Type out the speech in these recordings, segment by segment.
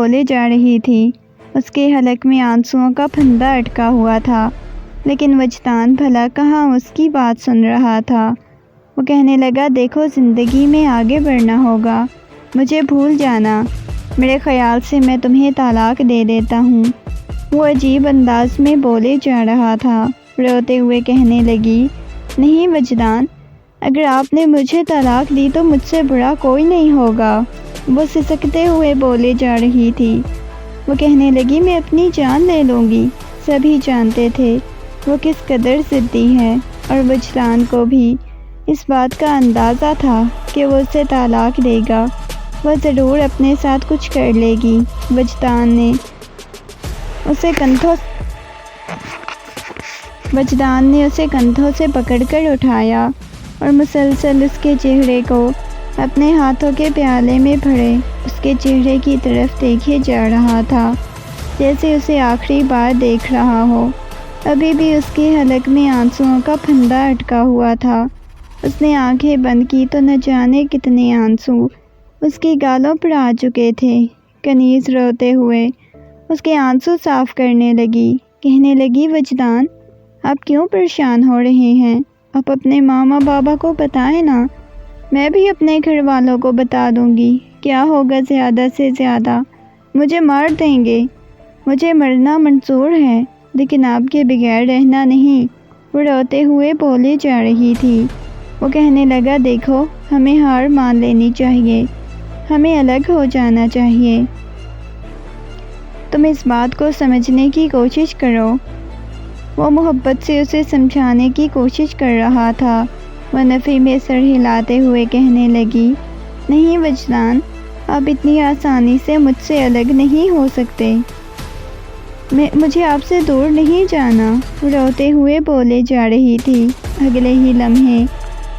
بولے جا رہی تھی۔ اس کے حلق میں آنسوؤں کا پھندا اٹکا ہوا تھا، لیکن وجدان بھلا کہاں اس کی بات سن رہا تھا۔ وہ کہنے لگا، دیکھو زندگی میں آگے بڑھنا ہوگا، مجھے بھول جانا، میرے خیال سے میں تمہیں طلاق دے دیتا ہوں۔ وہ عجیب انداز میں بولے جا رہا تھا، روتے ہوئے کہنے لگی، نہیں وجدان، اگر آپ نے مجھے طلاق دی تو مجھ سے برا کوئی نہیں ہوگا۔ وہ سسکتے ہوئے بولے جا رہی تھی۔ وہ کہنے لگی، میں اپنی جان لے لوں گی۔ سبھی جانتے تھے وہ کس قدر ضدی ہے، اور وجدان کو بھی اس بات کا اندازہ تھا کہ وہ اسے طلاق دے گا، وہ ضرور اپنے ساتھ کچھ کر لے گی۔ وجدان نے اسے کندھوں سے پکڑ کر اٹھایا اور مسلسل اس کے چہرے کو اپنے ہاتھوں کے پیالے میں بھرے اس کے چہرے کی طرف دیکھے جا رہا تھا، جیسے اسے آخری بار دیکھ رہا ہو۔ ابھی بھی اس کے حلق میں آنسوؤں کا پھندا اٹکا ہوا تھا۔ اس نے آنکھیں بند کی تو نہ جانے کتنے آنسو اس کی گالوں پر آ چکے تھے۔ کنیز روتے ہوئے اس کے آنسو صاف کرنے لگی، کہنے لگی، وجدان، آپ کیوں پریشان ہو رہے ہیں؟ آپ اپنے ماما بابا کو بتائیں نا، میں بھی اپنے گھر والوں کو بتا دوں گی۔ کیا ہوگا زیادہ سے زیادہ مجھے مار دیں گے، مجھے مرنا منظور ہے، لیکن آپ کے بغیر رہنا نہیں۔ وہ روتے ہوئے بولے جا رہی تھی۔ وہ کہنے لگا، دیکھو، ہمیں ہار مان لینی چاہیے، ہمیں الگ ہو جانا چاہیے۔ تم اس بات کو سمجھنے کی کوشش کرو۔ وہ محبت سے اسے سمجھانے کی کوشش کر رہا تھا۔ وہ نفی میں سر ہلاتے ہوئے کہنے لگی، نہیں وجدان، آپ اتنی آسانی سے مجھ سے الگ نہیں ہو سکتے، مجھے آپ سے دور نہیں جانا۔ روتے ہوئے بولے جا رہی تھی۔ اگلے ہی لمحے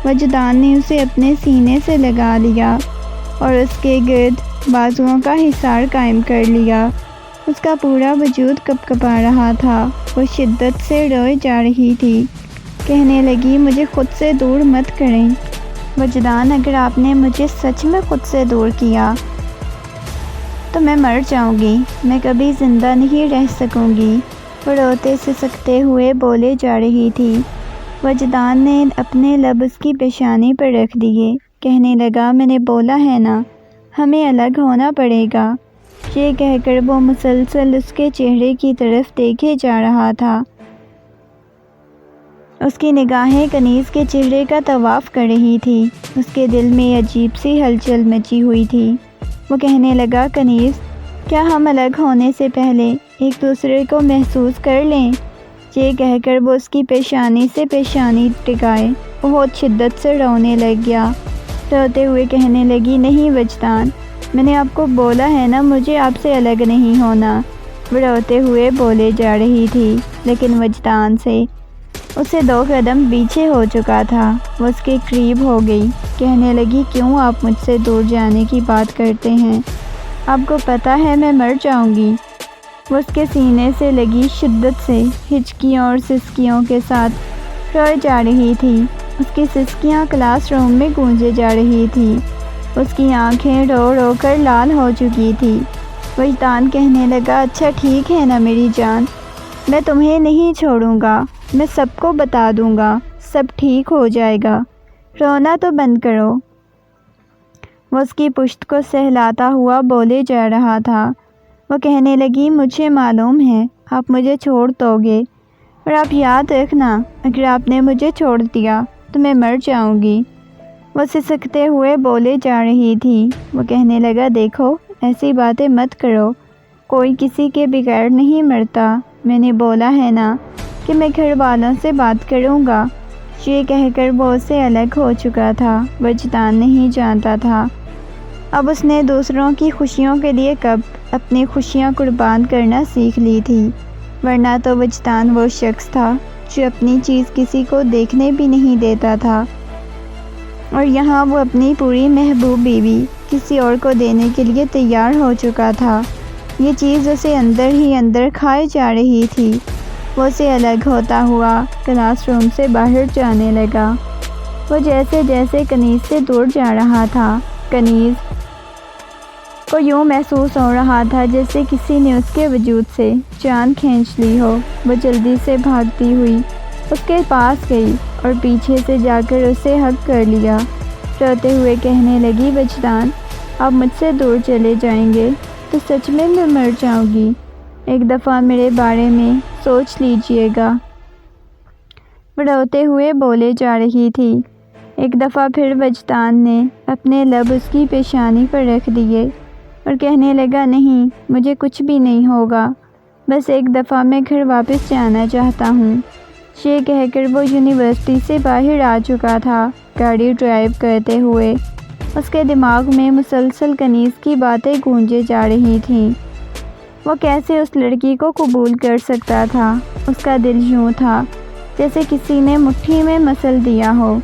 وجدان نے اسے اپنے سینے سے لگا لیا اور اس کے گرد بازوؤں کا حصار قائم کر لیا۔ اس کا پورا وجود کپکپا رہا تھا۔ وہ شدت سے روئے جا رہی تھی، کہنے لگی، مجھے خود سے دور مت کریں وجدان، اگر آپ نے مجھے سچ میں خود سے دور کیا تو میں مر جاؤں گی، میں کبھی زندہ نہیں رہ سکوں گی۔ وہ روتے سسکتے ہوئے بولے جا رہی تھی۔ وجدان نے اپنے لب اس کی پیشانی پر رکھ دیے، کہنے لگا، میں نے بولا ہے نا، ہمیں الگ ہونا پڑے گا۔ یہ کہہ کر وہ مسلسل اس کے چہرے کی طرف دیکھے جا رہا تھا۔ اس کی نگاہیں کنیز کے چہرے کا طواف کر رہی تھی۔ اس کے دل میں عجیب سی ہلچل مچی ہوئی تھی۔ وہ کہنے لگا، کنیز، کیا ہم الگ ہونے سے پہلے ایک دوسرے کو محسوس کر لیں؟ یہ کہہ کر وہ اس کی پیشانی سے پیشانی ٹکائے بہت شدت سے رونے لگ گیا۔ روتے ہوئے کہنے لگی، نہیں وجدان، میں نے آپ کو بولا ہے نا، مجھے آپ سے الگ نہیں ہونا۔ وہ روتے ہوئے بولے جا رہی تھی، لیکن وجدان سے اسے 2 قدم پیچھے ہو چکا تھا۔ وہ اس کے قریب ہو گئی، کہنے لگی، کیوں آپ مجھ سے دور جانے کی بات کرتے ہیں؟ آپ کو پتہ ہے میں مر جاؤں گی۔ وہ اس کے سینے سے لگی شدت سے ہچکیوں اور سسکیوں کے ساتھ روئے جا رہی تھی۔ اس کی سسکیاں کلاس روم میں گونجے جا رہی تھی۔ اس کی آنکھیں رو رو کر لال ہو چکی تھی۔ وجدان کہنے لگا، اچھا ٹھیک ہے نا میری جان، میں تمہیں نہیں چھوڑوں گا، میں سب کو بتا دوں گا، سب ٹھیک ہو جائے گا، رونا تو بند کرو۔ وہ اس کی پشت کو سہلاتا ہوا بولے جا رہا تھا۔ وہ کہنے لگی، مجھے معلوم ہے آپ مجھے چھوڑ دو گے، اور آپ یاد رکھنا، اگر آپ نے مجھے چھوڑ دیا تو میں مر جاؤں گی۔ وہ سسکتے ہوئے بولے جا رہی تھی۔ وہ کہنے لگا، دیکھو، ایسی باتیں مت کرو، کوئی کسی کے بغیر نہیں مرتا، میں نے بولا ہے نا کہ میں گھر والوں سے بات کروں گا۔ یہ کہہ کر وہ اسے الگ ہو چکا تھا۔ وجدان نہیں جانتا تھا اب اس نے دوسروں کی خوشیوں کے لیے کب اپنی خوشیاں قربان کرنا سیکھ لی تھی، ورنہ تو وجدان وہ شخص تھا جو اپنی چیز کسی کو دیکھنے بھی نہیں دیتا تھا، اور یہاں وہ اپنی پوری محبوب بیوی کسی اور کو دینے کے لیے تیار ہو چکا تھا۔ یہ چیز اسے اندر ہی اندر کھائے جا رہی تھی۔ وہ اسے الگ ہوتا ہوا کلاس روم سے باہر جانے لگا۔ وہ جیسے جیسے کنیز سے دور جا رہا تھا، کنیز کو یوں محسوس ہو رہا تھا جیسے کسی نے اس کے وجود سے جان کھینچ لی ہو۔ وہ جلدی سے بھاگتی ہوئی اس کے پاس گئی اور پیچھے سے جا کر اسے ہگ کر لیا۔ روتے ہوئے کہنے لگی، وجدان، آپ مجھ سے دور چلے جائیں گے تو سچ میں مر جاؤں گی۔ ایک دفعہ میرے بارے میں سوچ لیجئے گا۔ وہ روتے ہوئے بولے جا رہی تھی۔ ایک دفعہ پھر وجدان نے اپنے لب اس کی پیشانی پر رکھ دیے اور کہنے لگا، نہیں، مجھے کچھ بھی نہیں ہوگا، بس ایک دفعہ میں گھر واپس جانا چاہتا ہوں۔ یہ کہہ کر وہ یونیورسٹی سے باہر آ چکا تھا۔ گاڑی ڈرائیو کرتے ہوئے اس کے دماغ میں مسلسل کنیز کی باتیں گونجے جا رہی تھیں۔ وہ کیسے اس لڑکی کو قبول کر سکتا تھا؟ اس کا دل یوں تھا جیسے کسی نے مٹھی میں مسل دیا ہو۔